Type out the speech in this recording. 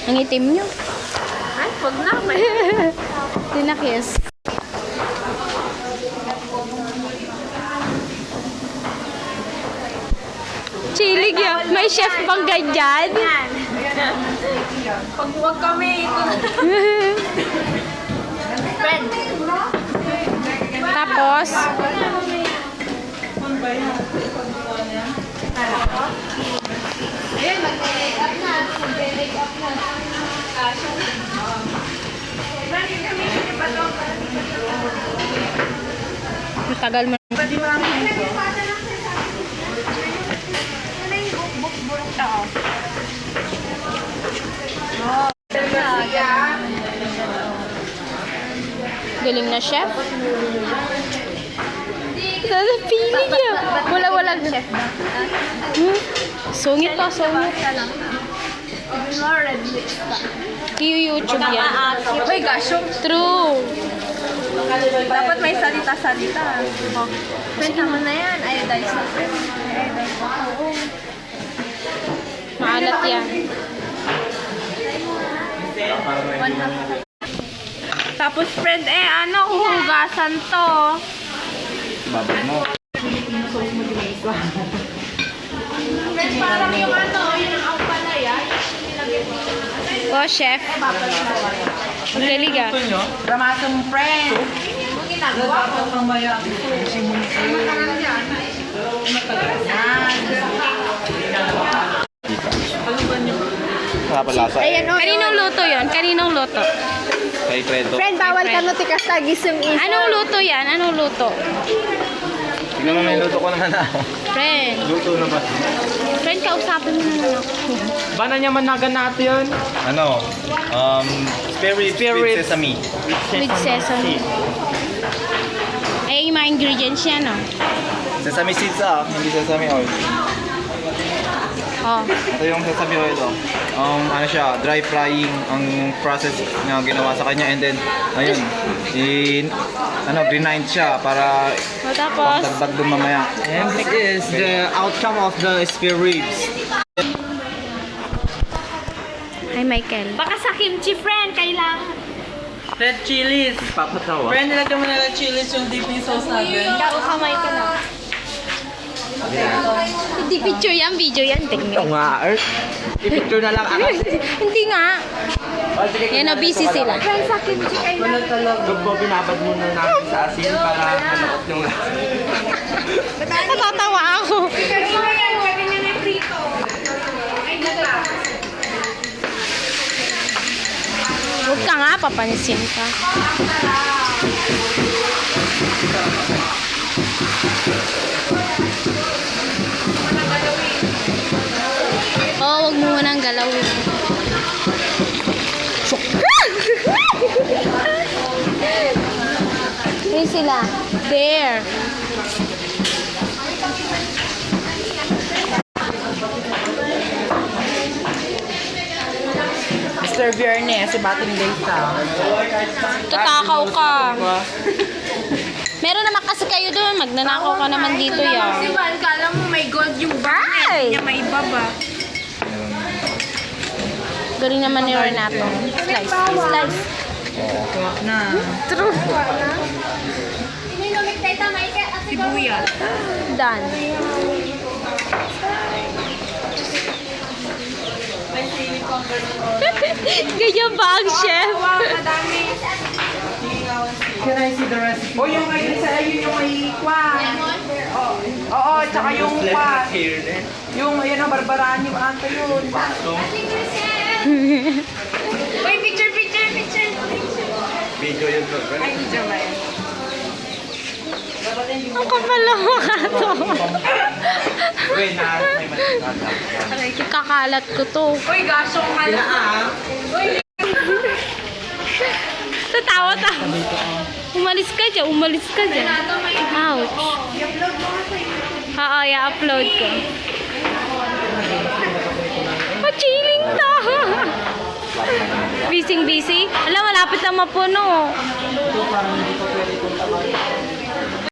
Ang itim nyo. Ay, wag na. Tinakis. Chilig yan. May chef bang ganyan? Yan. Pag wag kami, friend. Tapos, Ayun, mag-make up na. Mag-make up na. matagal mo. Pwede mo lang ito. Ano yung buk-buk ako? Galing na chef. Pili niya. Wala-walang chef. Sungit to, sungit. Red lips pa. YouTube yan. Uy, gosh. True. Dapat may salita-salita. Friend naman na yan. Iodized na friend. Iodized na. Oo. Maalat yan. Tapos friend, ano, huhugasan to. Babad mo. Friend, parang yung ano, yung ang palaya. Oh, chef. Magaling ah. Ramasong friend. Ang ginagawa ko. Kapalasa. Ayan, oh. Kaninong luto yon? Kaninong luto? Kay Fredo. Friend, bawal ka no tikas tagisong isa. Anong luto yan? Anong luto? Tingnan mo, may luto ko naman ako. Friend. Luto na ba? Friend, kausapin mo naman ako. Bana niya managan natin. Ano? Spare ribs with sesame. With sesame. Ay, yung mga ingredients yan, oh. Sesame seeds hindi sesame oil. Oh. Ito yung sesame oil ano siya, dry frying ang process na ginawa sa kanya, and then ayun, grind siya para So, tapos, pagdagdag dun mamaya. And this is the outcome of the spare ribs. hi Michael. Baka sa kimchi, friend, kailangan. Red chilies. Papatawa. Friend, nilagyan mo na red chilies yung dipping sauce natin. Ikaw, kamay ka na. Hindi picture yan, video yan. Ito Tingnan. nga, Earth. I-picture na lang ako. Hindi nga. Yan, busy sila. Friend, sa kimchi kailangan. Doon po, binabad muna namin sa asin para malakot yung lasa. Natatawa ako. Pero yan, pwede nyo na prito. Ay, nata. Huwag ka nga, papansin ka. Oo, huwag mo munang galawin. Ayun sila. There. Mr. Viernes, si Bating Data. Tatakaw ka. Meron naman kasi kayo doon. Magnanakaw ka naman dito Kasi yan. Juan, kala mo may gold yung bar. Ay! Hindi niya may baba. Galing naman ni Renato. Slice. Slice. Tuwak na. True. Sibuyas. Done. Ganyan ba ang chef? Wow, madami. Can I see the recipe? Oh, yung may isa, yun yung may kwan. Oo, tsaka yung kwan. Yung, yun ang barbaraan yung anta yun. Uy, picture. Video yun to. Ay, picture ba yan? Ang kapal ng mukha to. Wait, may matikata. Kakalat ko to. Uy, gasong ka na. Uy, Tatawa ta. Umalis ka dyan. Umalis ka dyan. Ouch. i-upload mo nga sa YouTube. Oo, i-upload ko. Oh, chilling to. Busy. Alam, malapit na mapuno.